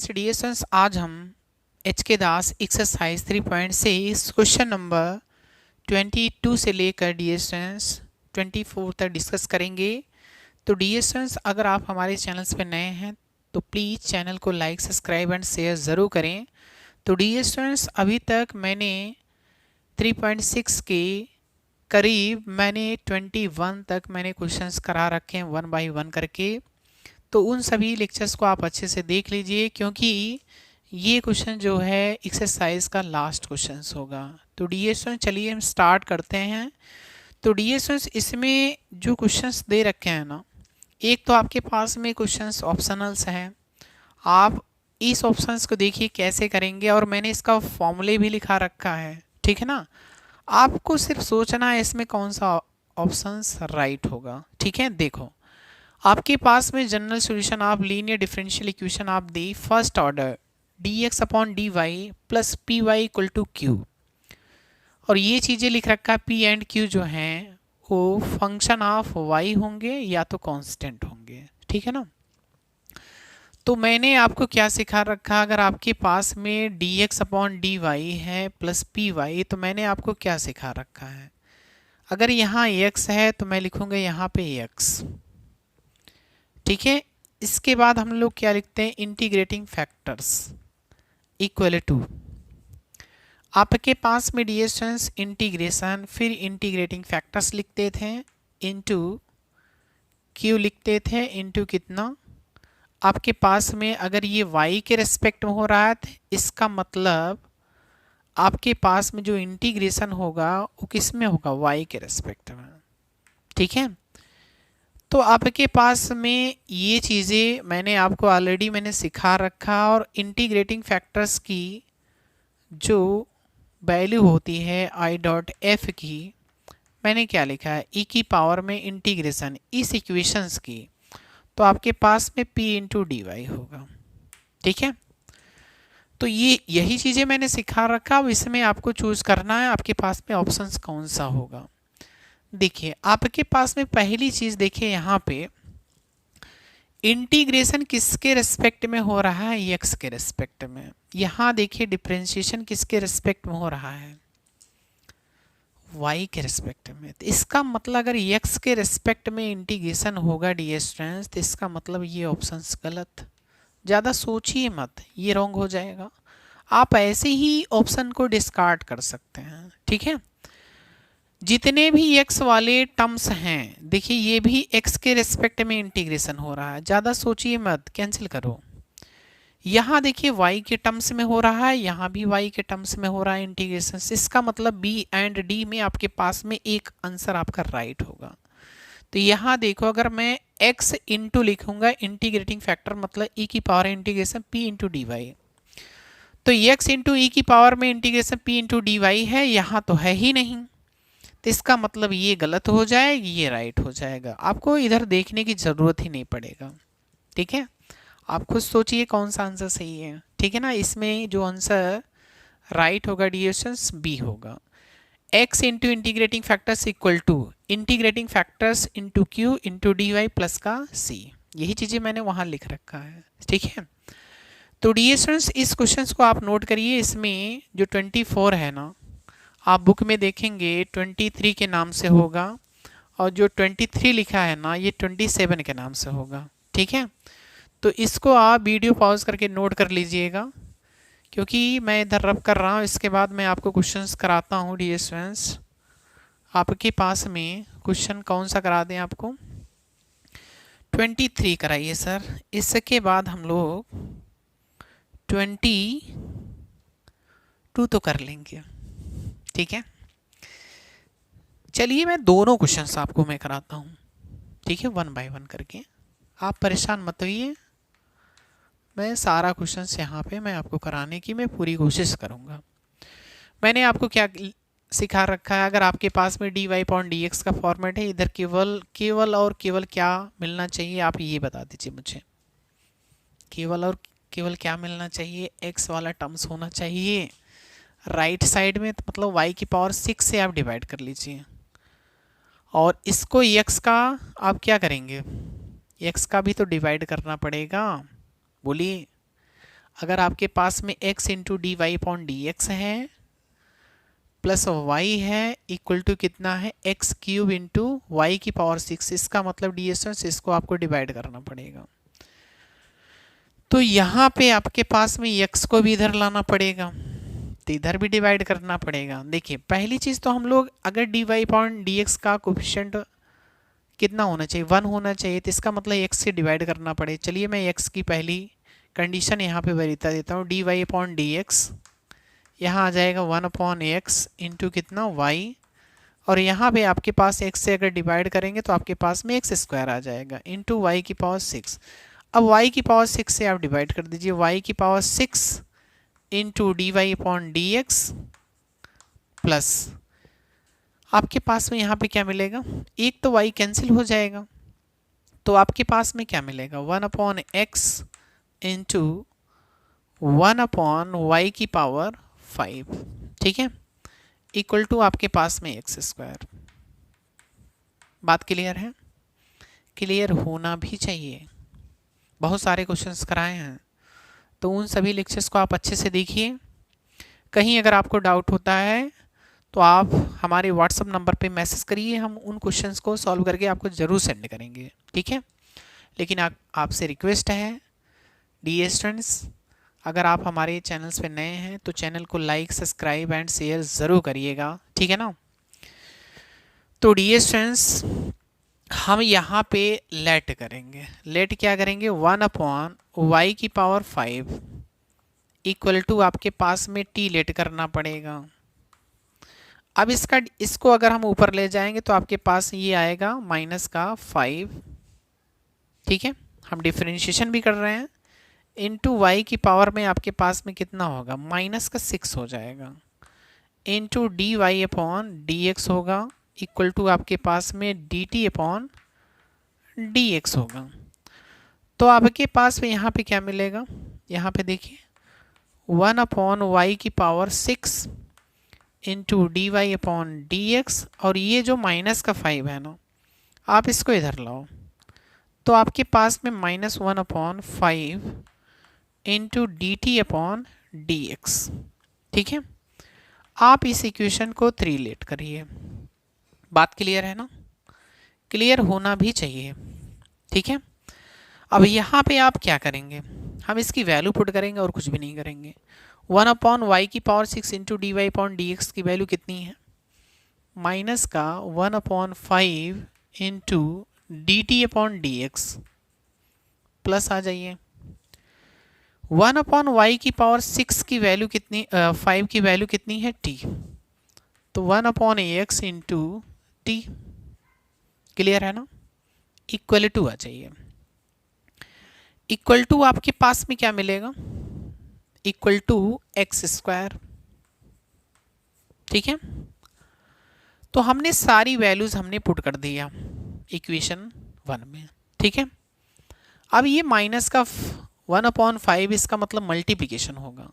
Dear students, आज हम H के दास एक्सरसाइज 3.6 क्वेश्चन नंबर 22 से लेकर डियर स्टूडेंट्स 24 तक डिस्कस करेंगे। तो डियर स्टूडेंट्स, अगर आप हमारे चैनल्स पर नए हैं तो प्लीज़ चैनल को लाइक, सब्सक्राइब एंड शेयर ज़रूर करें। तो डियर स्टूडेंट्स, अभी तक मैंने 3.6 के करीब 21 तक मैंने क्वेश्चंस करा रखे हैं 1 बाय 1 करके। तो उन सभी लेक्चर्स को आप अच्छे से देख लीजिए, क्योंकि ये क्वेश्चन जो है एक्सरसाइज का लास्ट क्वेश्चन होगा। तो डियर स्टूडेंट्स, चलिए हम स्टार्ट करते हैं। तो डियर स्टूडेंट्स, इसमें जो क्वेश्चंस दे रखे हैं ना, एक तो आपके पास में क्वेश्चंस ऑप्शनल्स हैं। आप इस ऑप्शंस को देखिए कैसे करेंगे, और मैंने इसका फॉर्मूले भी लिखा रखा है, ठीक है ना। आपको सिर्फ सोचना है इसमें कौन सा ऑप्शंस राइट होगा, ठीक है। देखो, आपके पास में general solution of linear differential equation of the first order dx upon dy plus P Y equal to Q, और ये चीज़ें लिख रखा है p एंड q जो हैं वो फंक्शन ऑफ y होंगे या तो कांस्टेंट होंगे, ठीक है ना। तो मैंने आपको क्या सिखा रखा, अगर आपके पास में dx अपॉन dy है प्लस पी वाई, तो मैंने आपको क्या सिखा रखा है, अगर यहाँ x है तो मैं लिखूँगा यहाँ पे x, ठीक है। इसके बाद हम लोग क्या लिखते हैं, इंटीग्रेटिंग फैक्टर्स इक्वल टू, आपके पास में डियर स्टूडेंट्स इंटीग्रेशन फिर इंटीग्रेटिंग फैक्टर्स लिखते थे इनटू क्यू लिखते थे इनटू कितना, आपके पास में अगर ये y के रेस्पेक्ट में हो रहा है तो इसका मतलब आपके पास में जो इंटीग्रेशन होगा वो किस में होगा, y के रेस्पेक्ट में, ठीक है। तो आपके पास में ये चीज़ें मैंने आपको ऑलरेडी मैंने सिखा रखा, और इंटीग्रेटिंग फैक्टर्स की जो वैल्यू होती है आई डॉट एफ की, मैंने क्या लिखा है, ई की पावर में इंटीग्रेशन इस इक्वेशंस की, तो आपके पास में p इंटू डी वाई होगा, ठीक है। तो ये यही चीज़ें मैंने सिखा रखा, अब इसमें आपको चूज़ करना है आपके पास में ऑप्शंस कौन सा होगा। देखिए, आपके पास में पहली चीज़ देखिए, यहाँ पे इंटीग्रेशन किसके रेस्पेक्ट में हो रहा है, एक्स के रेस्पेक्ट में। यहाँ देखिए डिफरेंशिएशन किसके रेस्पेक्ट में हो रहा है, y के रेस्पेक्ट में। तो इसका मतलब अगर x के रेस्पेक्ट में इंटीग्रेशन होगा डियर स्टूडेंट्स, तो इसका मतलब ये ऑप्शंस गलत, ज़्यादा सोचिए मत, ये रॉन्ग हो जाएगा। आप ऐसे ही ऑप्शन को डिस्कार्ड कर सकते हैं, ठीक है। जितने भी x वाले टर्म्स हैं, देखिए ये भी x के रेस्पेक्ट में इंटीग्रेशन हो रहा है, ज़्यादा सोचिए मत, कैंसिल करो। यहाँ देखिए y के टर्म्स में हो रहा है, यहाँ भी y के टर्म्स में हो रहा है इंटीग्रेशन, इसका मतलब b एंड d में आपके पास में एक आंसर आपका राइट होगा। तो यहाँ देखो, अगर मैं x इंटू लिखूंगा इंटीग्रेटिंग फैक्टर मतलब e की power integration p into D Y, तो x इंटू ई की पावर में integration p into D Y है, यहाँ तो है ही नहीं, तो इसका मतलब ये गलत हो जाएगा, ये राइट हो जाएगा। आपको इधर देखने की ज़रूरत ही नहीं पड़ेगा, ठीक है। आप खुद सोचिए कौन सा आंसर सही है, ठीक है ना। इसमें जो आंसर राइट होगा डियर स्टूडेंट्स, बी होगा। x into integrating factors equal to integrating factors into Q into D Y plus का c, यही चीज़ें मैंने वहाँ लिख रखा है, ठीक है। तो डियर स्टूडेंट्स, इस क्वेश्चन को आप नोट करिए। इसमें जो 24 है ना, आप बुक में देखेंगे 23 के नाम से होगा, और जो 23 लिखा है ना, ये 27 के नाम से होगा, ठीक है। तो इसको आप वीडियो पॉज करके नोट कर लीजिएगा, क्योंकि मैं इधर रब कर रहा हूँ, इसके बाद मैं आपको क्वेश्चंस कराता हूँ डियर स्टूडेंट्स। आपके पास में क्वेश्चन कौन सा करा दें आपको, 23 कराइए सर। इसके बाद हम लोग 22 तो कर लेंगे, ठीक है। चलिए मैं दोनों क्वेश्चंस आपको मैं कराता हूँ, ठीक है, 1 बाय 1 करके। आप परेशान मत होइए, मैं सारा क्वेश्चंस यहाँ पे मैं आपको कराने की मैं पूरी कोशिश करूँगा। मैंने आपको क्या सिखा रखा है, अगर आपके पास में dy अपॉन dx का फॉर्मेट है, इधर केवल और केवल क्या मिलना चाहिए, आप ये बता दीजिए मुझे। केवल और केवल क्या मिलना चाहिए, x वाला टर्म्स होना चाहिए राइट साइड में, तो मतलब y की पावर 6 से आप डिवाइड कर लीजिए, और इसको x का आप क्या करेंगे, x का भी तो डिवाइड करना पड़ेगा, बोलिए। अगर आपके पास में x into D Y upon D X है प्लस y है इक्वल टू कितना है एक्स क्यूब इंटू वाई की पावर 6, इसका मतलब डी स्टूडेंट्स इसको आपको डिवाइड करना पड़ेगा। तो यहाँ पे आपके पास में x को भी इधर लाना पड़ेगा, तो इधर भी डिवाइड करना पड़ेगा। देखिए पहली चीज़ तो हम लोग अगर D Y upon D X का कोफिशिएंट कितना होना चाहिए 1 होना चाहिए, तो इसका मतलब x से डिवाइड करना पड़े। चलिए मैं x की पहली कंडीशन यहाँ पे बता देता हूँ, D Y upon D X यहाँ आ जाएगा 1 अपॉन एक्स इंटू कितना y, और यहाँ पे आपके पास x से अगर डिवाइड करेंगे तो आपके पास में एक्स स्क्वायर आ जाएगा इंटू वाई की पावर 6। अब y की पावर 6 से आप डिवाइड कर दीजिए, y की power 6 into D Y upon D x plus आपके पास में यहाँ पे क्या मिलेगा, एक तो y कैंसिल हो जाएगा, तो आपके पास में क्या मिलेगा 1 upon x into 1 upon Y की पावर 5, ठीक है, इक्वल टू आपके पास में एक्स स्क्वायर। बात क्लियर है? क्लियर होना भी चाहिए, बहुत सारे क्वेश्चंस कराए हैं, तो उन सभी लेक्चर्स को आप अच्छे से देखिए। कहीं अगर आपको डाउट होता है तो आप हमारे व्हाट्सएप नंबर पे मैसेज करिए, हम उन क्वेश्चंस को सॉल्व करके आपको ज़रूर सेंड करेंगे, ठीक है। लेकिन आपसे रिक्वेस्ट है डी स्टूडेंट्स, अगर आप हमारे चैनल्स पे नए हैं तो चैनल को लाइक सब्सक्राइब एंड शेयर ज़रूर करिएगा, ठीक है ना। तो डी स्टूडेंट्स हम यहाँ पे लेट करेंगे, लेट क्या करेंगे 1 अपॉन वाई की पावर 5 इक्वल टू आपके पास में टी लेट करना पड़ेगा। अब इसको अगर हम ऊपर ले जाएंगे तो आपके पास ये आएगा माइनस का 5, ठीक है, हम डिफरेंशिएशन भी कर रहे हैं, इंटू वाई की पावर में आपके पास में कितना होगा माइनस का 6 हो जाएगा, into D Y upon D X होगा इक्वल टू आपके पास में D T upon D X होगा। तो आपके पास में यहाँ पे क्या मिलेगा, यहाँ पे देखिए 1 अपॉन वाई की power 6 into D Y upon D X, और ये जो माइनस का 5 है ना, आप इसको इधर लाओ, तो आपके पास में minus 1 upon 5 into d T upon D x, ठीक है। आप इस इक्वेशन को 3 लेट करिए। बात क्लियर है ना? क्लियर होना भी चाहिए, ठीक है। अब यहाँ पे आप क्या करेंगे, हम इसकी वैल्यू पुट करेंगे और कुछ भी नहीं करेंगे। 1 अपॉन वाई की power 6 into D Y upon D x की वैल्यू कितनी है, माइनस का 1 upon 5 into d T upon D x plus आ जाइए 1 अपॉन वाई की पावर 6 की वैल्यू कितनी 5 की वैल्यू कितनी है टी, तो 1 upon x into T, clear है ना, इक्वल टू आ जाइए। इक्वल टू आपके पास में क्या मिलेगा, इक्वल टू एक्स स्क्वायर, ठीक है। तो हमने सारी वैल्यूज हमने पुट कर दिया इक्वेशन 1 में, ठीक है। अब ये माइनस का 1 अपॉन 5 इसका मतलब मल्टीप्लिकेशन होगा,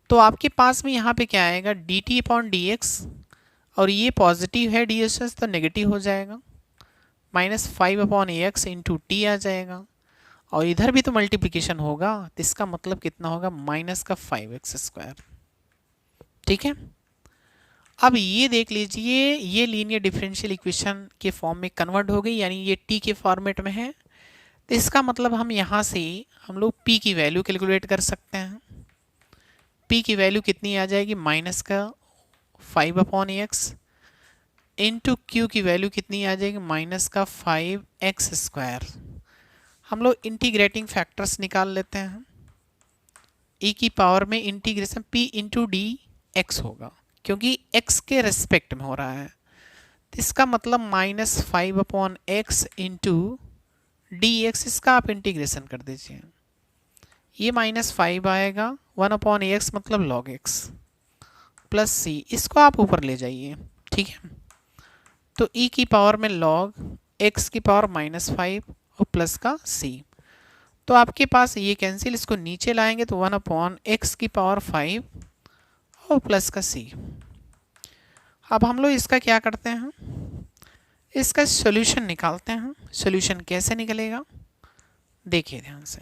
तो आपके पास में यहाँ पे क्या आएगा D T upon D X, और ये पॉजिटिव है डी एस तो नेगेटिव हो जाएगा, minus 5 upon x into t आ जाएगा, और इधर भी तो मल्टीप्लिकेशन होगा, तो इसका मतलब कितना होगा माइनस का 5x स्क्वायर, ठीक है। अब ये देख लीजिए ये लीनियर डिफरेंशियल इक्वेशन के फॉर्म में कन्वर्ट हो गई, यानी ये t के फॉर्मेट में है, तो इसका मतलब हम यहाँ से हम लोग p की वैल्यू कैलकुलेट कर सकते हैं। p की वैल्यू कितनी आ जाएगी माइनस का 5 अपॉन एक्स इंटू क्यू की वैल्यू कितनी आ जाएगी माइनस का 5x स्क्वायर। हम लोग इंटीग्रेटिंग फैक्टर्स निकाल लेते हैं, e की पावर में integration p into D X होगा, क्योंकि x के रेस्पेक्ट में हो रहा है, तो इसका मतलब minus 5 upon x into D x, इसका आप इंटीग्रेशन कर दीजिए, ये माइनस 5 आएगा, 1 अपॉन एक्स मतलब लॉग x प्लस सी, इसको आप ऊपर ले जाइए, ठीक है। तो e की पावर में लॉग x की पावर माइनस 5 और प्लस का c, तो आपके पास ये कैंसिल, इसको नीचे लाएंगे तो 1 अपॉन एक्स की पावर 5 और प्लस का c। अब हम लोग इसका क्या करते हैं, इसका सॉल्यूशन निकालते हैं। सॉल्यूशन कैसे निकलेगा देखिए ध्यान से।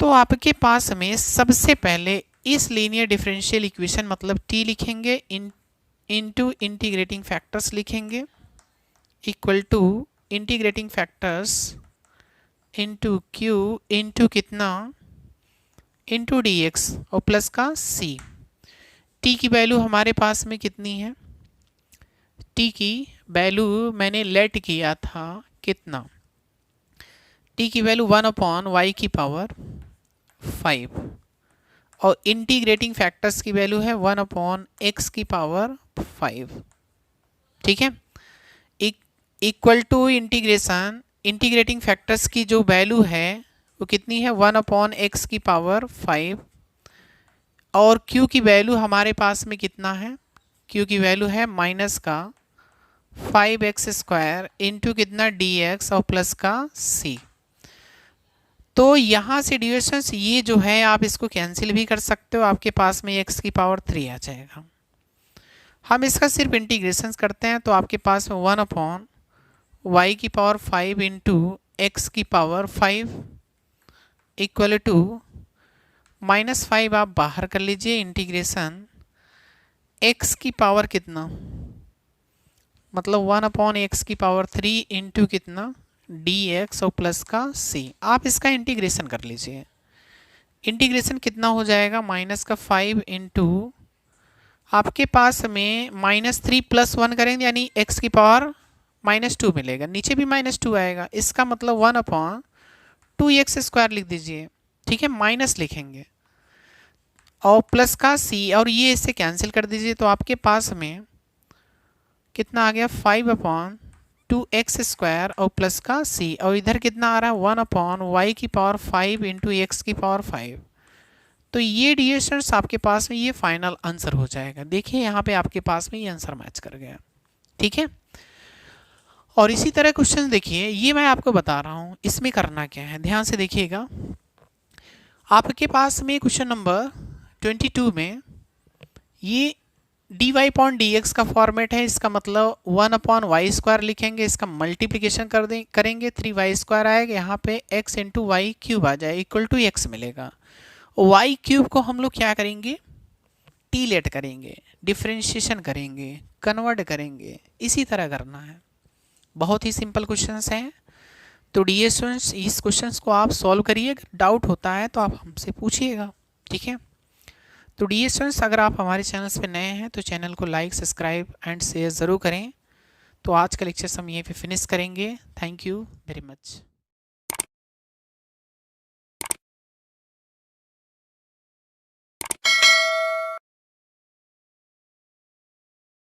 तो आपके पास में सबसे पहले इस लीनियर डिफरेंशियल इक्वेशन मतलब t लिखेंगे इनटू इंटीग्रेटिंग फैक्टर्स लिखेंगे equal to integrating factors into q into कितना इनटू dx और प्लस का c। t की वैल्यू हमारे पास में कितनी है? t की वैल्यू मैंने लेट किया था कितना? t की वैल्यू 1/y की पावर 5 और इंटीग्रेटिंग फैक्टर्स की वैल्यू है 1/x की पावर 5। ठीक है, इक्वल टू इंटीग्रेटिंग फैक्टर्स की जो वैल्यू है वो कितनी है? 1/x की पावर 5 और q की वैल्यू हमारे पास में कितना है? q की वैल्यू है माइनस का 5x² इंटू कितना dx और प्लस का c। तो यहाँ से डिविजन्स ये जो है आप इसको कैंसिल भी कर सकते हो, आपके पास में x की पावर 3 आ जाएगा। हम इसका सिर्फ इंटीग्रेशन करते हैं तो आपके पास में 1/y की पावर 5 इंटू एक्स की पावर 5 इक्वल टू -5 आप बाहर कर लीजिए इंटीग्रेशन x की पावर कितना मतलब 1/x की पावर 3 इंटू कितना dx और प्लस का c। आप इसका इंटीग्रेशन कर लीजिए। इंटीग्रेशन कितना हो जाएगा? माइनस का 5 इंटू आपके पास में -3 + 1 करेंगे यानी x की पावर -2 मिलेगा, नीचे भी -2 आएगा, इसका मतलब 1/2x² लिख दीजिए। ठीक है, माइनस लिखेंगे और प्लस का c और ये इससे कैंसिल कर दीजिए तो आपके पास में कितना आ गया? 5/2x² और प्लस का c और इधर कितना आ रहा है? 1/y की पावर 5 इंटू एक्स की पावर 5। तो ये डिविजन्स आपके पास में ये फाइनल आंसर हो जाएगा। देखिए यहाँ पे आपके पास में ये आंसर मैच कर गया। ठीक है, और इसी तरह क्वेश्चन देखिए, ये मैं आपको बता रहा हूँ इसमें करना क्या है, ध्यान से देखिएगा। आपके पास में क्वेश्चन नंबर 22 में ये dy/dx का फॉर्मेट है, इसका मतलब 1/y² लिखेंगे, इसका मल्टीप्लिकेशन करेंगे 3y² आएगा, यहाँ पे x इंटू वाई क्यूब आ जाए इक्वल टू x मिलेगा। y क्यूब को हम लोग क्या करेंगे? t लेट करेंगे, डिफ्रेंशिएशन करेंगे, कन्वर्ट करेंगे, इसी तरह करना है। बहुत ही सिंपल क्वेश्चंस हैं। तो डियर स्टूडेंट्स इस क्वेश्चंस को आप सॉल्व करिए, डाउट होता है तो आप हमसे पूछिएगा। ठीक है, तो डियर स्टूडेंट्स अगर आप हमारे चैनल्स पे नए हैं तो चैनल को लाइक, सब्सक्राइब एंड शेयर ज़रूर करें। तो आज का लेक्चर हम यहीं पे फिनिश करेंगे। Thank you very much.